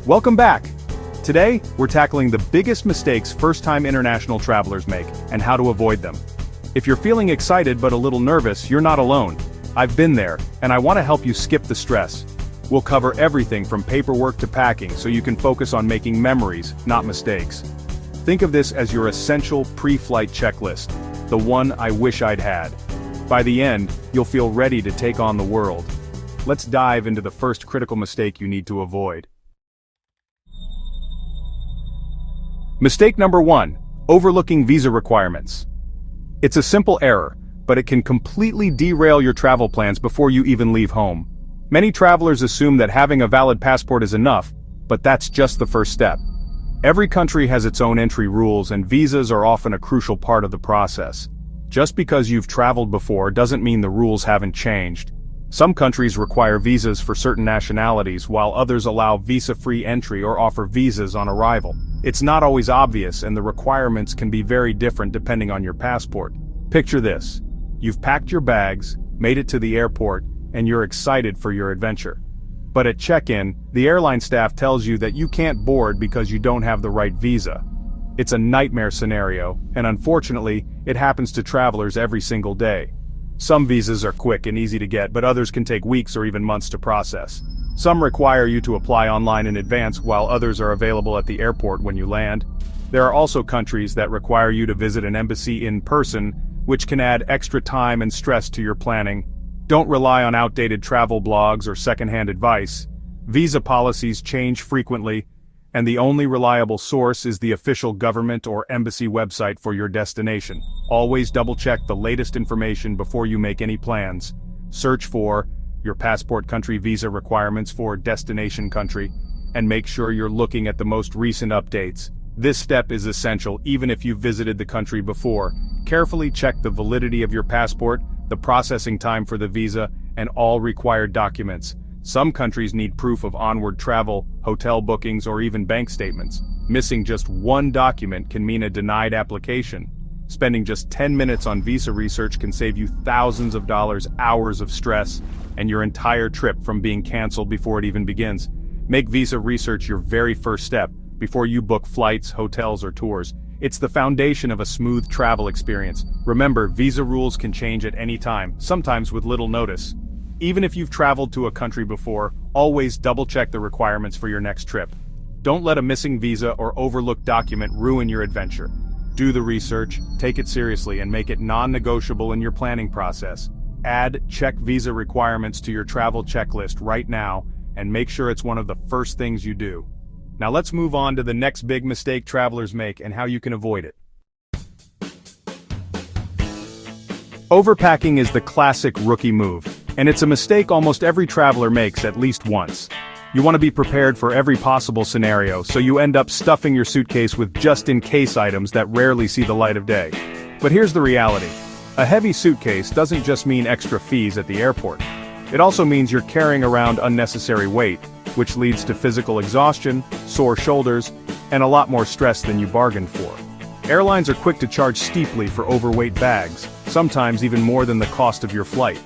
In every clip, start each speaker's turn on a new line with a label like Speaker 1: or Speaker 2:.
Speaker 1: Welcome back! Today, we're tackling the biggest mistakes first-time international travelers make, and how to avoid them. If you're feeling excited but a little nervous, you're not alone. I've been there, and I want to help you skip the stress. We'll cover everything from paperwork to packing so you can focus on making memories, not mistakes. Think of this as your essential pre-flight checklist, the one I wish I'd had. By the end, you'll feel ready to take on the world. Let's dive into the first critical mistake you need to avoid. Mistake number 1, overlooking visa requirements. It's a simple error, but it can completely derail your travel plans before you even leave home. Many travelers assume that having a valid passport is enough, but that's just the first step. Every country has its own entry rules, and visas are often a crucial part of the process. Just because you've traveled before doesn't mean the rules haven't changed. Some countries require visas for certain nationalities, while others allow visa-free entry or offer visas on arrival. It's not always obvious, and the requirements can be very different depending on your passport. Picture this. You've packed your bags, made it to the airport, and you're excited for your adventure. But at check-in, the airline staff tells you that you can't board because you don't have the right visa. It's a nightmare scenario, and unfortunately, it happens to travelers every single day. Some visas are quick and easy to get, but others can take weeks or even months to process. Some require you to apply online in advance, while others are available at the airport when you land. There are also countries that require you to visit an embassy in person, which can add extra time and stress to your planning. Don't rely on outdated travel blogs or secondhand advice. Visa policies change frequently, and the only reliable source is the official government or embassy website for your destination. Always double-check the latest information before you make any plans. Search for your passport country visa requirements for destination country, and make sure you're looking at the most recent updates. This step is essential even if you've visited the country before. Carefully check the validity of your passport, the processing time for the visa, and all required documents. Some countries need proof of onward travel, hotel bookings, or even bank statements. Missing just one document can mean a denied application. Spending just 10 minutes on visa research can save you thousands of dollars, hours of stress, and your entire trip from being canceled before it even begins. Make visa research your very first step, before you book flights, hotels, or tours. It's the foundation of a smooth travel experience. Remember, visa rules can change at any time, sometimes with little notice. Even if you've traveled to a country before, always double-check the requirements for your next trip. Don't let a missing visa or overlooked document ruin your adventure. Do the research, take it seriously, and make it non-negotiable in your planning process. Add check visa requirements to your travel checklist right now, and make sure it's one of the first things you do. Now let's move on to the next big mistake travelers make and how you can avoid it. Overpacking is the classic rookie move, and it's a mistake almost every traveler makes at least once. You want to be prepared for every possible scenario, so you end up stuffing your suitcase with just-in-case items that rarely see the light of day. But here's the reality. A heavy suitcase doesn't just mean extra fees at the airport. It also means you're carrying around unnecessary weight, which leads to physical exhaustion, sore shoulders, and a lot more stress than you bargained for. Airlines are quick to charge steeply for overweight bags, sometimes even more than the cost of your flight.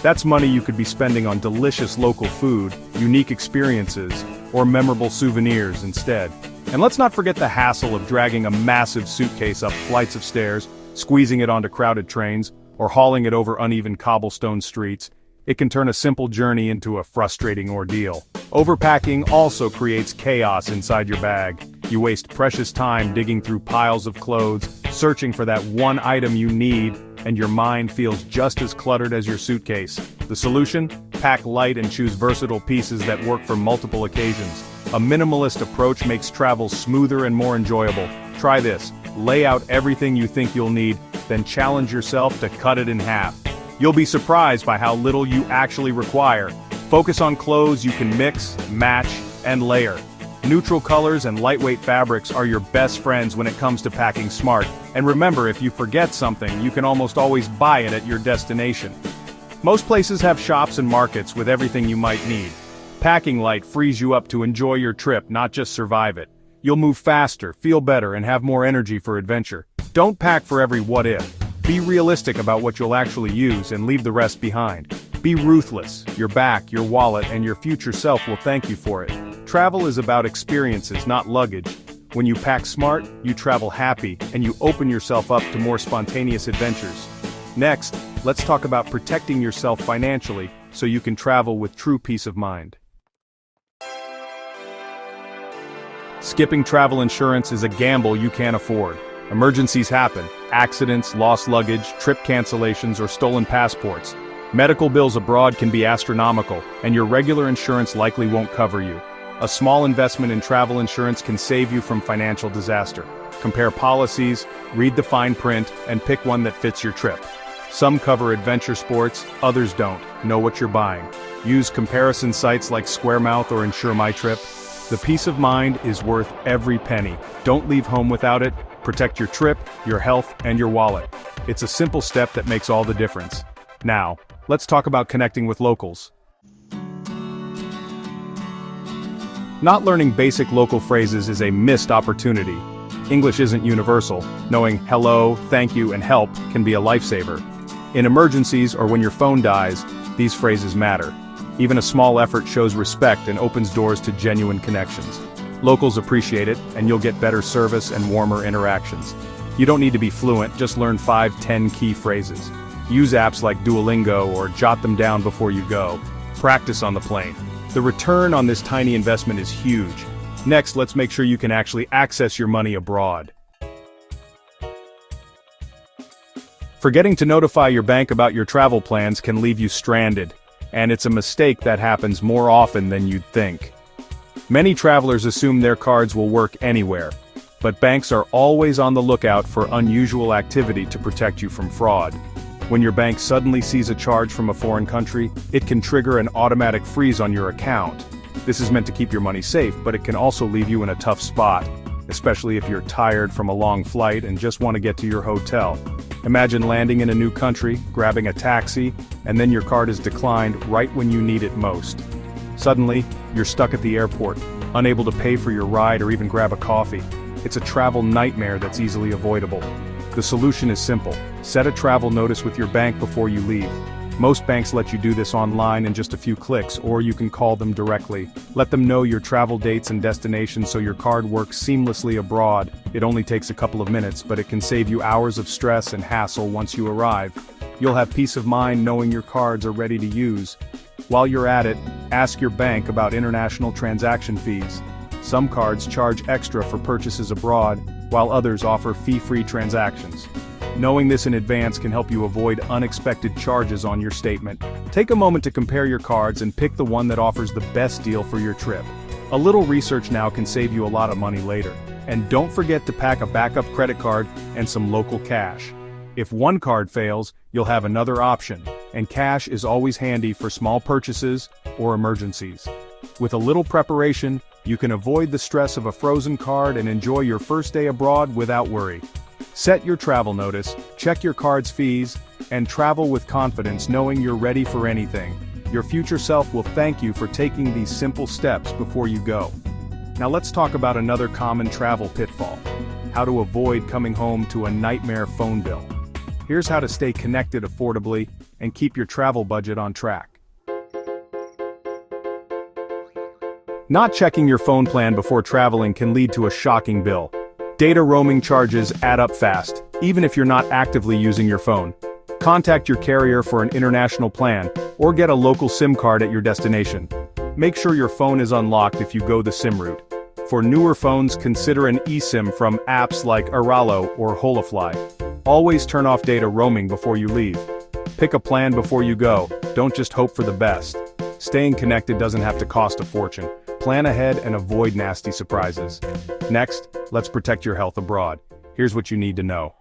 Speaker 1: That's money you could be spending on delicious local food, unique experiences, or memorable souvenirs instead. And let's not forget the hassle of dragging a massive suitcase up flights of stairs, squeezing it onto crowded trains, or hauling it over uneven cobblestone streets. It can turn a simple journey into a frustrating ordeal. Overpacking also creates chaos inside your bag. You waste precious time digging through piles of clothes, searching for that one item you need, and your mind feels just as cluttered as your suitcase. The solution? Pack light and choose versatile pieces that work for multiple occasions. A minimalist approach makes travel smoother and more enjoyable. Try this. Lay out everything you think you'll need, then challenge yourself to cut it in half. You'll be surprised by how little you actually require. Focus on clothes you can mix, match, and layer. Neutral colors and lightweight fabrics are your best friends when it comes to packing smart. And remember, if you forget something, you can almost always buy it at your destination. Most places have shops and markets with everything you might need. Packing light frees you up to enjoy your trip, not just survive it. You'll move faster, feel better, and have more energy for adventure. Don't pack for every what if. Be realistic about what you'll actually use and leave the rest behind. Be ruthless. Your back, your wallet, and your future self will thank you for it. Travel is about experiences, not luggage. When you pack smart, you travel happy, and you open yourself up to more spontaneous adventures. Next, let's talk about protecting yourself financially so you can travel with true peace of mind. Skipping travel insurance is a gamble you can't afford. Emergencies happen: accidents, lost luggage, trip cancellations, or stolen passports. Medical bills abroad can be astronomical, and your regular insurance likely won't cover you. A small investment in travel insurance can save you from financial disaster. Compare policies, read the fine print, and pick one that fits your trip. Some cover adventure sports, others don't. Know what you're buying. Use comparison sites like SquareMouth or Insure My Trip. The peace of mind is worth every penny. Don't leave home without it. Protect your trip, your health, and your wallet. It's a simple step that makes all the difference. Now, let's talk about connecting with locals. Not learning basic local phrases is a missed opportunity. English isn't universal. Knowing hello, thank you, and help can be a lifesaver. In emergencies or when your phone dies, these phrases matter. Even a small effort shows respect and opens doors to genuine connections. Locals appreciate it, and you'll get better service and warmer interactions. You don't need to be fluent, just learn 5-10 key phrases. Use apps like Duolingo or jot them down before you go. Practice on the plane. The return on this tiny investment is huge. Next, let's make sure you can actually access your money abroad. Forgetting to notify your bank about your travel plans can leave you stranded, and it's a mistake that happens more often than you'd think. Many travelers assume their cards will work anywhere, but banks are always on the lookout for unusual activity to protect you from fraud. When your bank suddenly sees a charge from a foreign country, it can trigger an automatic freeze on your account. This is meant to keep your money safe, but it can also leave you in a tough spot, especially if you're tired from a long flight and just want to get to your hotel. Imagine landing in a new country, grabbing a taxi, and then your card is declined right when you need it most. Suddenly, you're stuck at the airport, unable to pay for your ride or even grab a coffee. It's a travel nightmare that's easily avoidable. The solution is simple. Set a travel notice with your bank before you leave. Most banks let you do this online in just a few clicks, or you can call them directly. Let them know your travel dates and destinations so your card works seamlessly abroad. It only takes a couple of minutes, but it can save you hours of stress and hassle once you arrive. You'll have peace of mind knowing your cards are ready to use. While you're at it, ask your bank about international transaction fees. Some cards charge extra for purchases abroad, while others offer fee-free transactions. Knowing this in advance can help you avoid unexpected charges on your statement. Take a moment to compare your cards and pick the one that offers the best deal for your trip. A little research now can save you a lot of money later. And don't forget to pack a backup credit card and some local cash. If one card fails, you'll have another option, and cash is always handy for small purchases or emergencies. With a little preparation, you can avoid the stress of a frozen card and enjoy your first day abroad without worry. Set your travel notice, check your card's fees, and travel with confidence knowing you're ready for anything. Your future self will thank you for taking these simple steps before you go. Now let's talk about another common travel pitfall: how to avoid coming home to a nightmare phone bill. Here's how to stay connected affordably and keep your travel budget on track. Not checking your phone plan before traveling can lead to a shocking bill. Data roaming charges add up fast, even if you're not actively using your phone. Contact your carrier for an international plan, or get a local SIM card at your destination. Make sure your phone is unlocked if you go the SIM route. For newer phones, consider an eSIM from apps like Aralo or Holafly. Always turn off data roaming before you leave. Pick a plan before you go, don't just hope for the best. Staying connected doesn't have to cost a fortune. Plan ahead and avoid nasty surprises. Next, let's protect your health abroad. Here's what you need to know.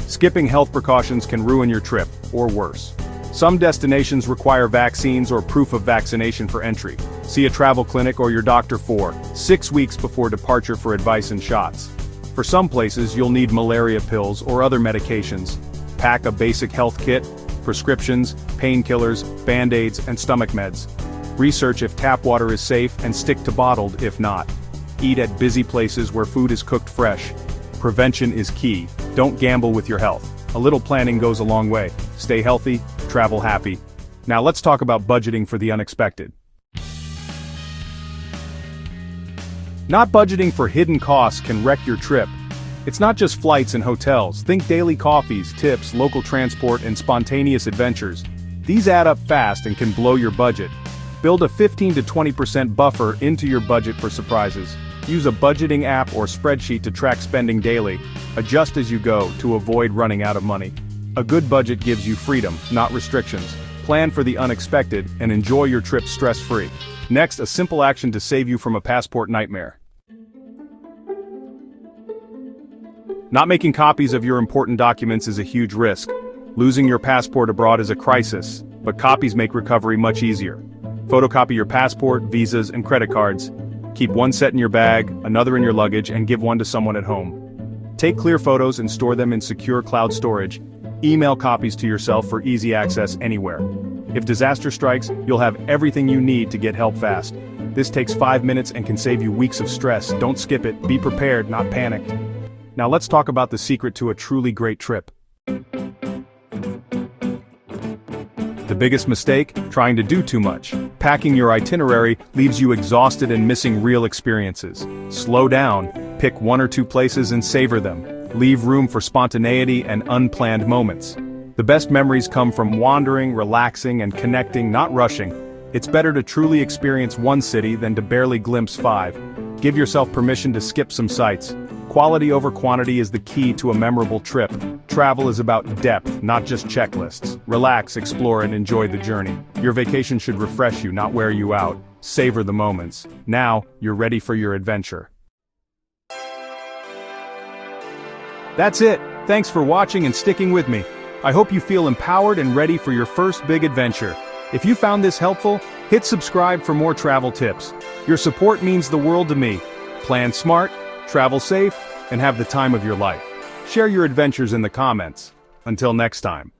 Speaker 1: Skipping health precautions can ruin your trip, or worse. Some destinations require vaccines or proof of vaccination for entry. See a travel clinic or your doctor 4-6 weeks before departure for advice and shots. For some places, you'll need malaria pills or other medications. Pack a basic health kit, prescriptions, painkillers, band-aids, and stomach meds. Research if tap water is safe and stick to bottled if not. Eat at busy places where food is cooked fresh. Prevention is key. Don't gamble with your health. A little planning goes a long way. Stay healthy, travel happy. Now let's talk about budgeting for the unexpected. Not budgeting for hidden costs can wreck your trip. It's not just flights and hotels. Think daily coffees, tips, local transport, and spontaneous adventures. These add up fast and can blow your budget. Build a 15 to 20% buffer into your budget for surprises. Use a budgeting app or spreadsheet to track spending daily. Adjust as you go to avoid running out of money. A good budget gives you freedom, not restrictions. Plan for the unexpected and enjoy your trip stress-free. Next, a simple action to save you from a passport nightmare. Not making copies of your important documents is a huge risk. Losing your passport abroad is a crisis, but copies make recovery much easier. Photocopy your passport, visas, and credit cards. Keep one set in your bag, another in your luggage, and give one to someone at home. Take clear photos and store them in secure cloud storage. Email copies to yourself for easy access anywhere. If disaster strikes, you'll have everything you need to get help fast. This takes 5 minutes and can save you weeks of stress. Don't skip it. Be prepared, not panicked. Now let's talk about the secret to a truly great trip. The biggest mistake? Trying to do too much. Packing your itinerary leaves you exhausted and missing real experiences. Slow down, pick 1 or 2 places and savor them. Leave room for spontaneity and unplanned moments. The best memories come from wandering, relaxing, and connecting, not rushing. It's better to truly experience one city than to barely glimpse 5. Give yourself permission to skip some sights. Quality over quantity is the key to a memorable trip. Travel is about depth, not just checklists. Relax, explore, and enjoy the journey. Your vacation should refresh you, not wear you out. Savor the moments. Now, you're ready for your adventure. That's it. Thanks for watching and sticking with me. I hope you feel empowered and ready for your first big adventure. If you found this helpful, hit subscribe for more travel tips. Your support means the world to me. Plan smart, travel safe, and have the time of your life. Share your adventures in the comments. Until next time.